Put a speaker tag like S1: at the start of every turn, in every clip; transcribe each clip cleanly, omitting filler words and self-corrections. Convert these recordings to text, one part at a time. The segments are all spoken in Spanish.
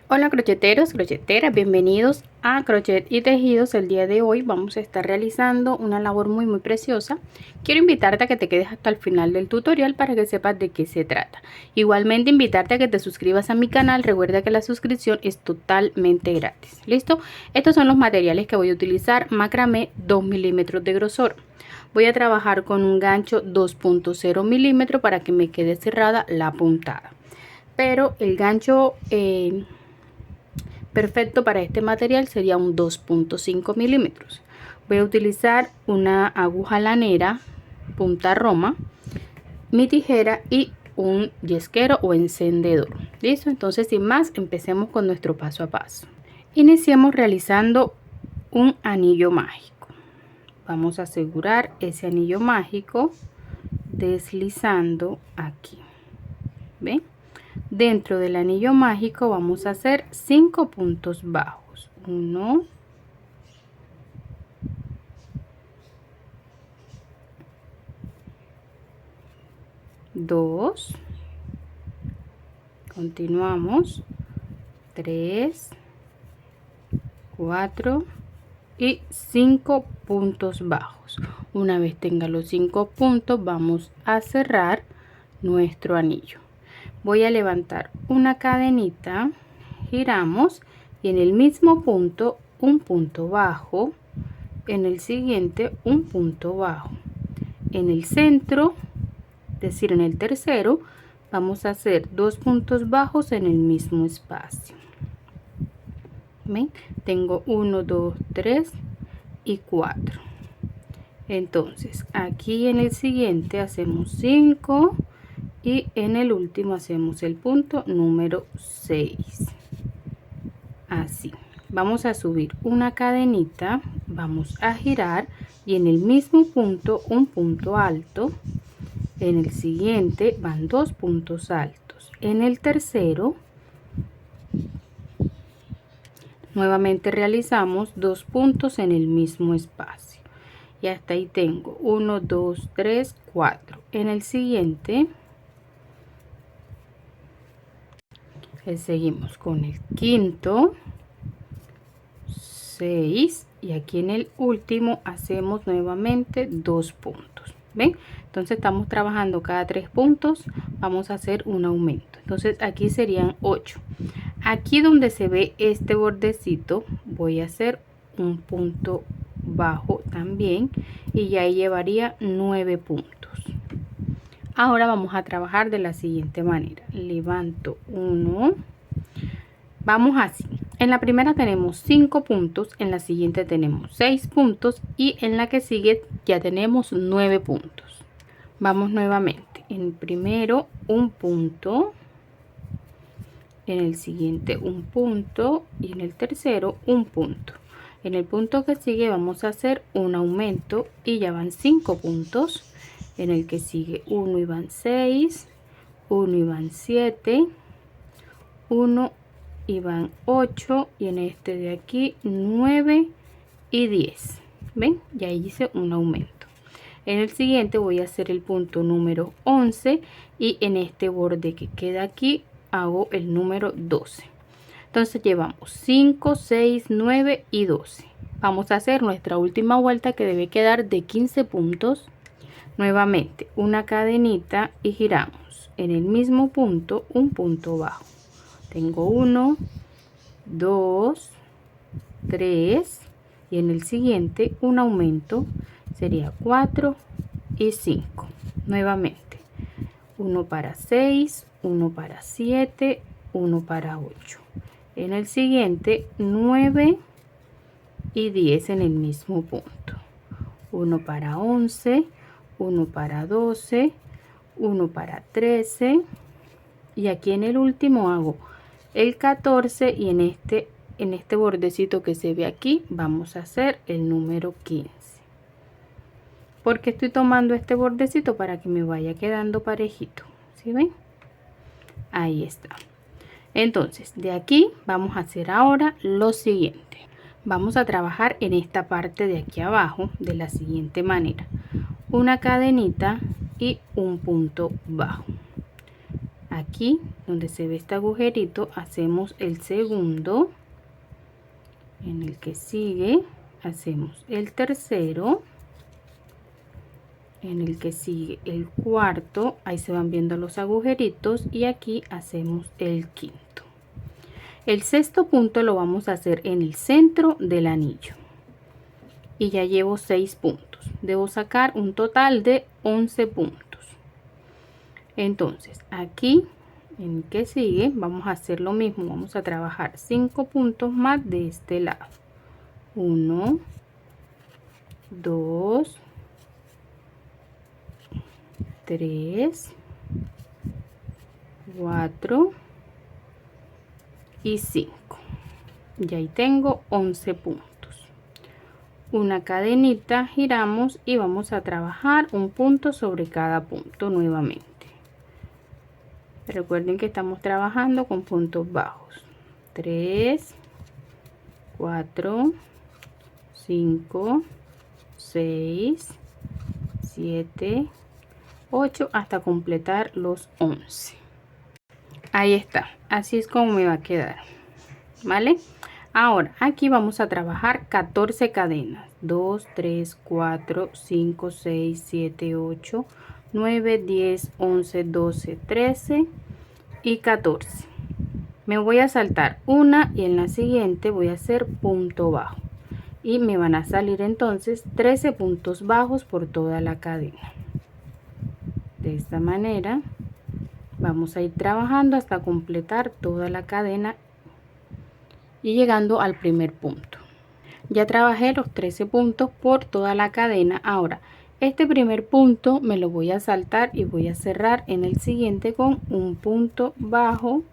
S1: Hola crocheteros, crocheteras, bienvenidos a Crochet y Tejidos. El día de hoy vamos a estar realizando una labor muy preciosa. Quiero invitarte a que te quedes hasta el final del tutorial para que sepas de qué se trata. Igualmente invitarte a que te suscribas a mi canal. Recuerda que la suscripción es totalmente gratis. ¿Listo? Estos son los materiales que voy a utilizar. Macramé 2 milímetros de grosor. Voy a trabajar con un gancho 2.0 milímetros para que me quede cerrada la puntada. Pero el gancho perfecto para este material sería un 2.5 milímetros. Voy a utilizar una aguja lanera punta roma, mi tijera y un yesquero o encendedor. Listo, entonces sin más empecemos con nuestro paso a paso. Iniciemos realizando un anillo mágico. Vamos a asegurar ese anillo mágico deslizando aquí. ¿Ven? Dentro del anillo mágico vamos a hacer 5 puntos bajos. 1, 2, continuamos, 3, 4 y 5 puntos bajos. Una vez tenga los 5 puntos, vamos a cerrar nuestro anillo. Voy a levantar una cadenita, giramos y en el mismo punto un punto bajo, en el siguiente un punto bajo, en el centro, es decir en el tercero, vamos a hacer 2 puntos bajos en el mismo espacio. ¿Ven? Tengo 1, 2, 3 y 4. Entonces aquí en el siguiente hacemos 5 y en el último hacemos el punto número 6. Así vamos a subir una cadenita, vamos a girar y en el mismo punto un punto alto, en el siguiente van 2 puntos altos, en el tercero nuevamente realizamos 2 puntos en el mismo espacio y hasta ahí tengo 1, 2, 3, 4. En el siguiente seguimos con el quinto, 6 y aquí en el último hacemos nuevamente 2 puntos. ¿Ven? Entonces estamos trabajando cada 3 puntos, vamos a hacer un aumento. Entonces aquí serían 8. Aquí donde se ve este bordecito voy a hacer un punto bajo también y ya ahí llevaría 9 puntos. Ahora vamos a trabajar de la siguiente manera. Levanto 1, vamos así. En la primera tenemos 5 puntos, en la siguiente tenemos 6 puntos y en la que sigue ya tenemos 9 puntos. Vamos nuevamente. En el primero un punto, en el siguiente un punto y en el tercero un punto. En el punto que sigue vamos a hacer un aumento y ya van 5 puntos. En el que sigue 1 y van 6, 1 y van 7, 1 y van 8 y en este de aquí 9 y 10. ¿Ven? Ya hice un aumento. En el siguiente voy a hacer el punto número 11 y en este borde que queda aquí hago el número 12. Entonces llevamos 5, 6, 9 y 12. Vamos a hacer nuestra última vuelta que debe quedar de 15 puntos. Nuevamente una cadenita y giramos en el mismo punto un punto bajo. Tengo 1, 2, 3 y en el siguiente un aumento sería 4 y 5. Nuevamente 1 para 6, 1 para 7, 1 para 8. En el siguiente 9 y 10 en el mismo punto. 1 para 11, 1 para 12, 1 para 13 y aquí en el último hago el 14 y en este bordecito que se ve aquí vamos a hacer el número 15. Porque estoy tomando este bordecito para que me vaya quedando parejito. ¿Sí ven? Ahí está. Entonces de aquí vamos a hacer ahora lo siguiente. Vamos a trabajar en esta parte de aquí abajo de la siguiente manera. Una cadenita y un punto bajo. Aquí donde se ve este agujerito hacemos el segundo, en el que sigue hacemos el tercero, en el que sigue el cuarto, ahí se van viendo los agujeritos, y aquí hacemos el quinto. El sexto punto lo vamos a hacer en el centro del anillo y ya llevo 6 puntos. Debo sacar un total de 11 puntos. Entonces aquí en el que sigue vamos a hacer lo mismo, vamos a trabajar 5 puntos más de este lado. 1, 2, 3, 4 y 5. Y ahí tengo 11 puntos. Una cadenita, giramos y vamos a trabajar un punto sobre cada punto nuevamente. Recuerden que estamos trabajando con puntos bajos. 3, 4, 5, 6, 7, 8 hasta completar los 11. Ahí está, así es como me va a quedar, ¿vale? Ahora aquí vamos a trabajar 14 cadenas. 2, 3, 4, 5, 6, 7, 8, 9, 10, 11, 12, 13 y 14. Me voy a saltar una y en la siguiente voy a hacer punto bajo. Y me van a salir entonces 13 puntos bajos por toda la cadena. De esta manera vamos a ir trabajando hasta completar toda la cadena y llegando al primer punto. Ya trabajé los 13 puntos por toda la cadena. Ahora este primer punto me lo voy a saltar y voy a cerrar en el siguiente con un punto bajo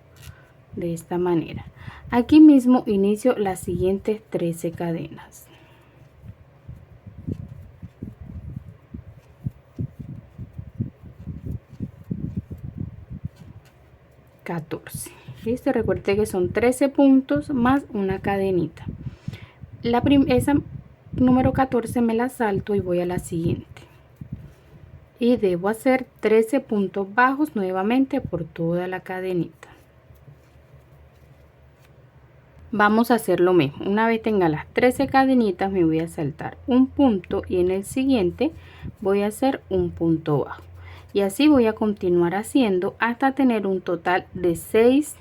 S1: de esta manera. Aquí mismo inicio las siguientes 13 cadenas. Listo, recuerde que son 13 puntos más una cadenita. Esa número 14 me la salto y voy a la siguiente. Y debo hacer 13 puntos bajos nuevamente por toda la cadenita. Vamos a hacer lo mismo. Una vez tenga las 13 cadenitas me voy a saltar un punto y en el siguiente voy a hacer un punto bajo. Y así voy a continuar haciendo hasta tener un total de 6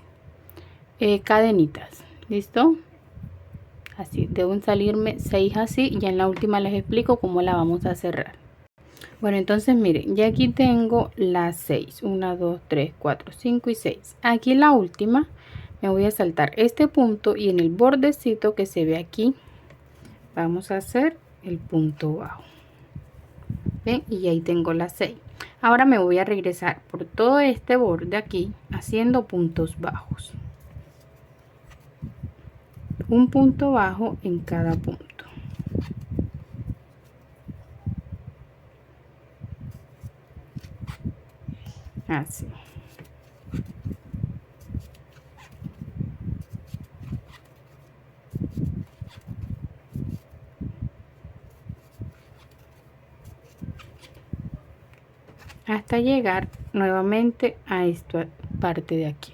S1: cadenitas. ¿Listo? Así, deben salirme 6 así. Ya en la última les explico cómo la vamos a cerrar. Bueno, entonces miren, ya aquí tengo las 6. 1, 2, 3, 4, 5 y 6. Aquí la última me voy a saltar este punto y en el bordecito que se ve aquí vamos a hacer el punto bajo. ¿Ven? Y ahí tengo las 6. Ahora me voy a regresar por todo este borde aquí haciendo puntos bajos. Un punto bajo en cada punto. Así. Hasta llegar nuevamente a esta parte de aquí.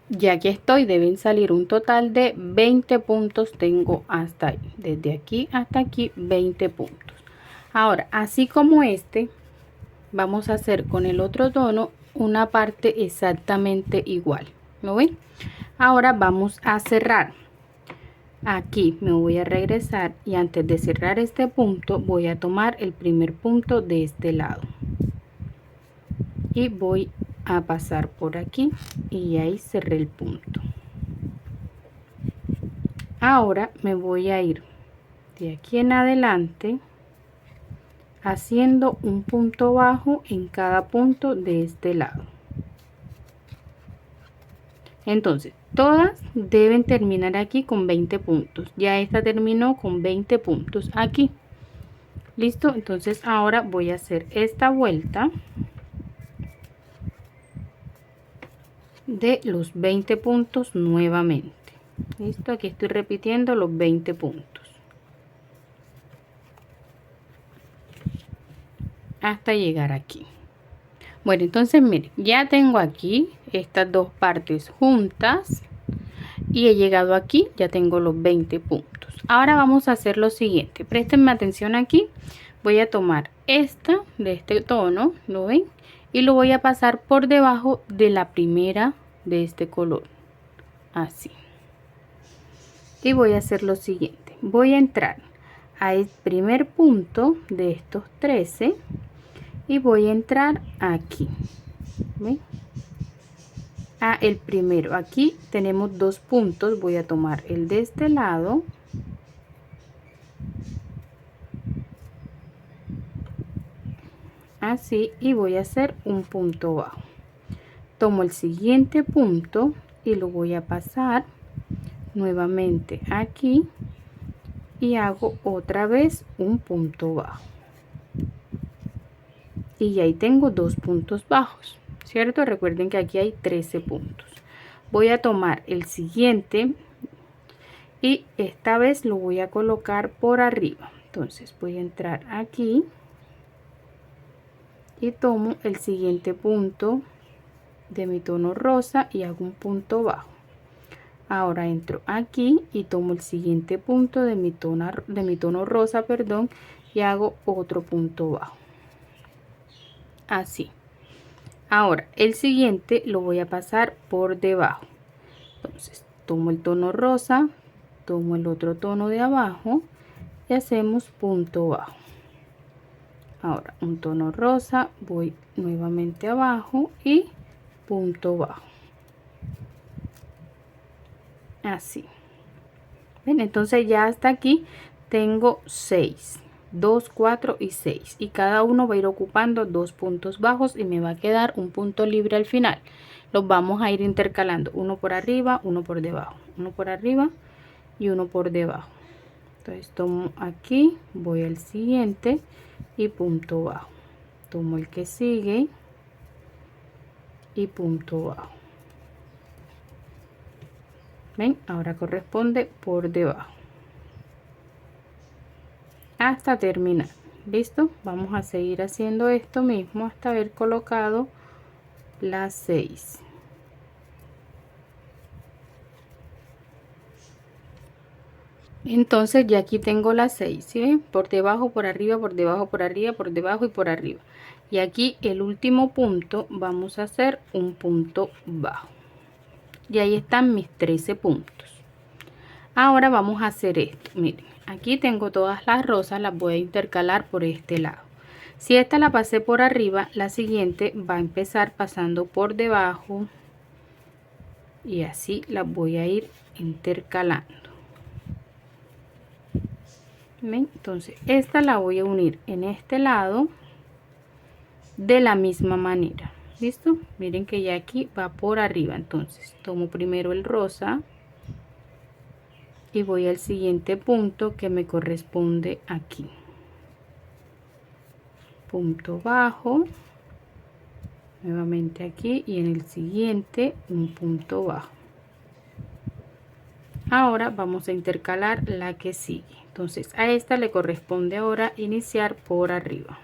S1: Ya que estoy, deben salir un total de 20 puntos. Tengo hasta ahí, desde aquí hasta aquí, 20 puntos. Ahora, así como este, vamos a hacer con el otro tono una parte exactamente igual. ¿Lo ven? Ahora vamos a cerrar. Aquí me voy a regresar y antes de cerrar este punto voy a tomar el primer punto de este lado y voy a pasar por aquí y ahí cerré el punto. Ahora me voy a ir de aquí en adelante haciendo un punto bajo en cada punto de este lado. Entonces todas deben terminar aquí con 20 puntos. Ya esta terminó con 20 puntos aquí. Listo, entonces ahora voy a hacer esta vuelta de los 20 puntos nuevamente. Listo, aquí estoy repitiendo los 20 puntos hasta llegar aquí. Bueno, entonces miren, ya tengo aquí estas dos partes juntas y he llegado aquí, ya tengo los 20 puntos. Ahora vamos a hacer lo siguiente, préstenme atención aquí. Voy a tomar esta de este tono, ¿lo ven? Y lo voy a pasar por debajo de la primera de este color, así. Y voy a hacer lo siguiente, voy a entrar al primer punto de estos 13 y voy a entrar aquí, ¿ven? El primero, aquí tenemos dos puntos, voy a tomar el de este lado así y voy a hacer un punto bajo. Tomo el siguiente punto y lo voy a pasar nuevamente aquí y hago otra vez un punto bajo. Y ahí tengo dos puntos bajos, ¿cierto? Recuerden que aquí hay 13 puntos. Voy a tomar el siguiente y esta vez lo voy a colocar por arriba. Entonces voy a entrar aquí y tomo el siguiente punto de mi tono rosa y hago un punto bajo. Ahora entro aquí y tomo el siguiente punto de mi tono rosa, perdón, y hago otro punto bajo. Así. Ahora el siguiente lo voy a pasar por debajo. Entonces tomo el tono rosa, tomo el otro tono de abajo y hacemos punto bajo. Ahora un tono rosa, voy nuevamente abajo y punto bajo. Así. Bien, entonces ya hasta aquí tengo 6, 2, 4 y 6 y cada uno va a ir ocupando dos puntos bajos y me va a quedar un punto libre al final. Los vamos a ir intercalando, uno por arriba, uno por debajo, uno por arriba y uno por debajo. Entonces tomo aquí, voy al siguiente y punto bajo. Tomo el que sigue y punto bajo. ¿Ven? Ahora corresponde por debajo hasta terminar. ¿Listo? Vamos a seguir haciendo esto mismo hasta haber colocado las 6. Entonces ya aquí tengo las 6, ¿sí ven? Por debajo, por arriba, por debajo, por arriba, por debajo y por arriba. Y aquí el último punto vamos a hacer un punto bajo. Y ahí están mis 13 puntos. Ahora vamos a hacer esto. Miren, aquí tengo todas las rosas, las voy a intercalar por este lado. Si esta la pasé por arriba, la siguiente va a empezar pasando por debajo y así las voy a ir intercalando. ¿Ven? Entonces esta la voy a unir en este lado de la misma manera. ¿Listo? Miren que ya aquí va por arriba. Entonces tomo primero el rosa y voy al siguiente punto que me corresponde aquí. Punto bajo, nuevamente aquí y en el siguiente un punto bajo. Ahora vamos a intercalar la que sigue. Entonces a esta le corresponde ahora iniciar por arriba,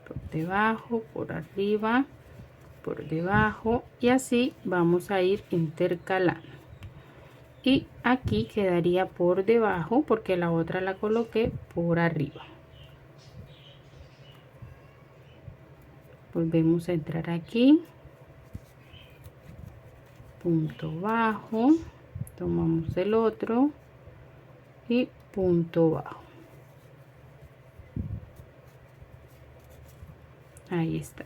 S1: por debajo, por arriba, por debajo y así vamos a ir intercalando. Y aquí quedaría por debajo porque la otra la coloqué por arriba. Volvemos a entrar aquí, punto bajo, tomamos el otro y punto bajo. Ahí está.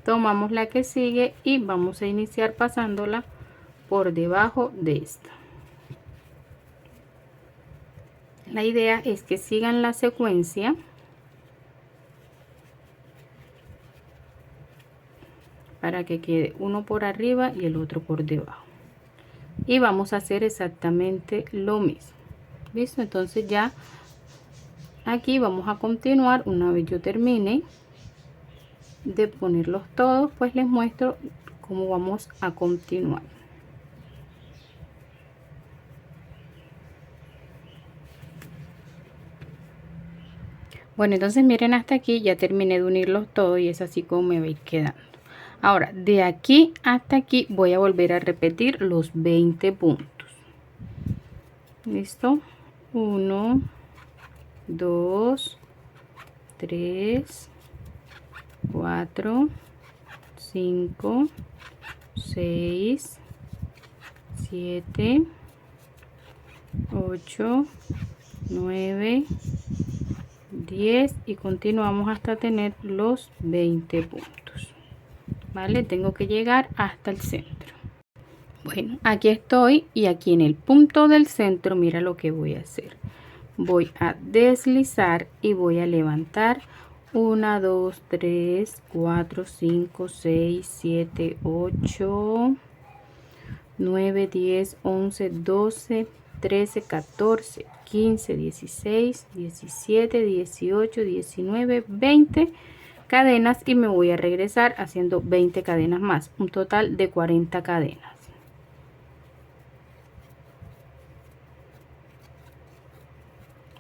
S1: Tomamos la que sigue y vamos a iniciar pasándola por debajo de esta. La idea es que sigan la secuencia para que quede uno por arriba y el otro por debajo. Y vamos a hacer exactamente lo mismo. ¿Listo? Entonces ya aquí vamos a continuar. Una vez yo termine de ponerlos todos, pues les muestro cómo vamos a continuar. Bueno, entonces miren, hasta aquí ya terminé de unirlos todos y es así como me va a ir quedando. Ahora, de aquí hasta aquí voy a volver a repetir los 20 puntos. ¿Listo? 1, 2, 3, 4, 5, 6, 7, 8, 9, 10 y continuamos hasta tener los 20 puntos. Vale, tengo que llegar hasta el centro. Bueno, aquí estoy y aquí en el punto del centro, mira lo que voy a hacer. Voy a deslizar y voy a levantar 1, 2, 3, 4, 5, 6, 7, 8, 9, 10, 11, 12, 13, 14, 15, 16, 17, 18, 19, 20 cadenas y me voy a regresar haciendo 20 cadenas más, un total de 40 cadenas.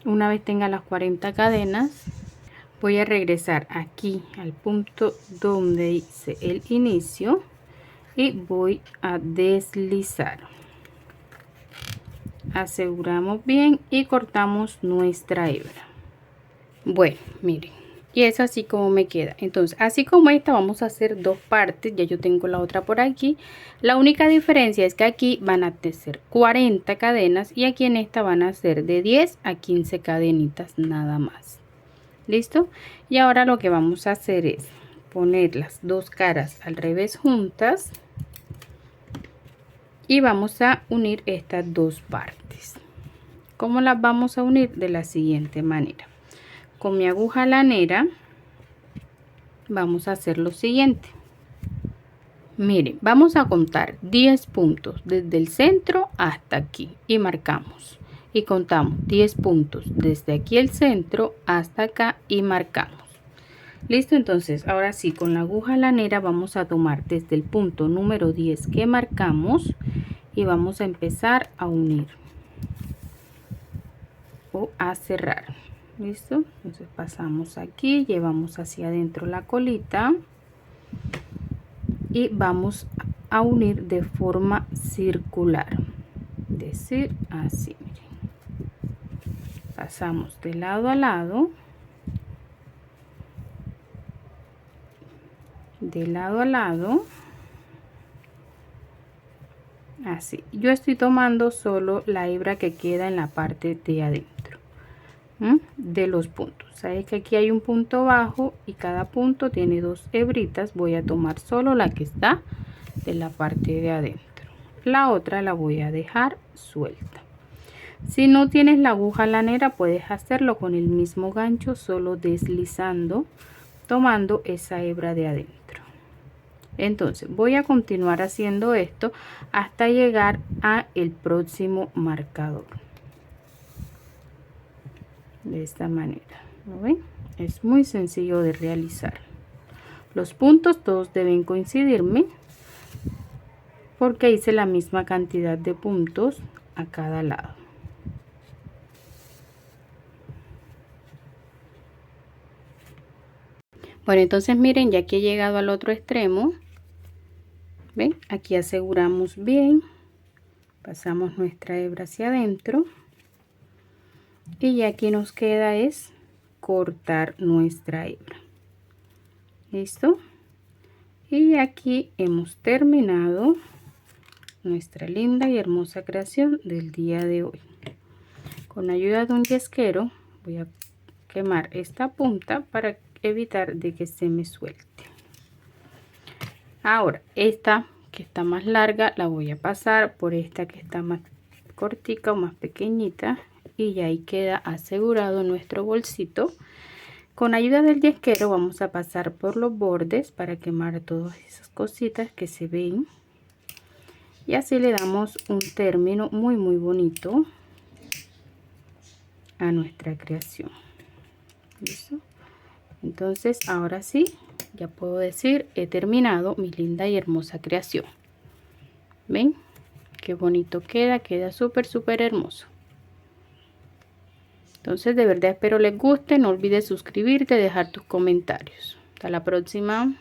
S1: Una vez tenga las 40 cadenas, voy a regresar aquí al punto donde hice el inicio y voy a deslizar. Aseguramos bien y cortamos nuestra hebra. Bueno, miren, y es así como me queda. Entonces, así como esta, vamos a hacer dos partes. Ya yo tengo la otra por aquí. La única diferencia es que aquí van a ser 40 cadenas y aquí en esta van a ser de 10 a 15 cadenitas nada más. ¿Listo? Y ahora lo que vamos a hacer es poner las dos caras al revés juntas y vamos a unir estas dos partes. ¿Cómo las vamos a unir? De la siguiente manera. Con mi aguja lanera vamos a hacer lo siguiente. Miren, vamos a contar 10 puntos desde el centro hasta aquí y marcamos. Y contamos 10 puntos desde aquí el centro hasta acá y marcamos. Listo, entonces ahora sí, con la aguja lanera vamos a tomar desde el punto número 10 que marcamos y vamos a empezar a unir o a cerrar. Listo, entonces pasamos aquí, llevamos hacia adentro la colita y vamos a unir de forma circular, es decir, así, miren. Pasamos de lado a lado, de lado a lado, así. Yo estoy tomando solo la hebra que queda en la parte de adentro de los puntos. Sabes que aquí hay un punto bajo y cada punto tiene dos hebritas. Voy a tomar solo la que está de la parte de adentro, la otra la voy a dejar suelta. Si no tienes la aguja lanera, puedes hacerlo con el mismo gancho, solo deslizando, tomando esa hebra de adentro. Entonces voy a continuar haciendo esto hasta llegar a el próximo marcador. De esta manera, ¿lo ven? Es muy sencillo de realizar. Los puntos todos deben coincidirme porque hice la misma cantidad de puntos a cada lado. Bueno, entonces miren, ya que he llegado al otro extremo, ven, aquí aseguramos bien, pasamos nuestra hebra hacia adentro y ya aquí nos queda es cortar nuestra hebra. ¿Listo? Y aquí hemos terminado nuestra linda y hermosa creación del día de hoy. Con ayuda de un yesquero voy a quemar esta punta para evitar de que se me suelte. Ahora esta que está más larga la voy a pasar por esta que está más cortica o más pequeñita y ya ahí queda asegurado nuestro bolsito. Con ayuda del yesquero vamos a pasar por los bordes para quemar todas esas cositas que se ven y así le damos un término muy bonito a nuestra creación. ¿Listo? Entonces ahora sí, ya puedo decir, he terminado mi linda y hermosa creación. ¿Ven? Qué bonito queda, queda súper hermoso. Entonces de verdad espero les guste, no olvides suscribirte, dejar tus comentarios. Hasta la próxima.